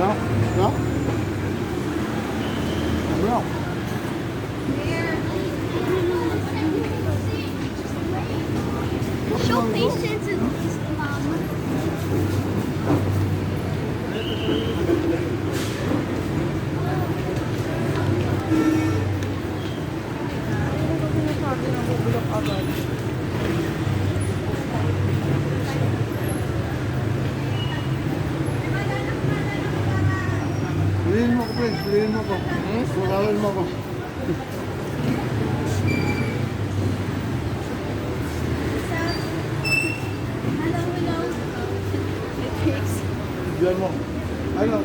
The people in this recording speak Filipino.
No? No? No. Show patience at least, Mama. Sinasabi na bubulok agad. Piliin mo ko, please. Piliin mo ko. Pagkawin mo ko. Hello. It takes. Diyan mo. Ano?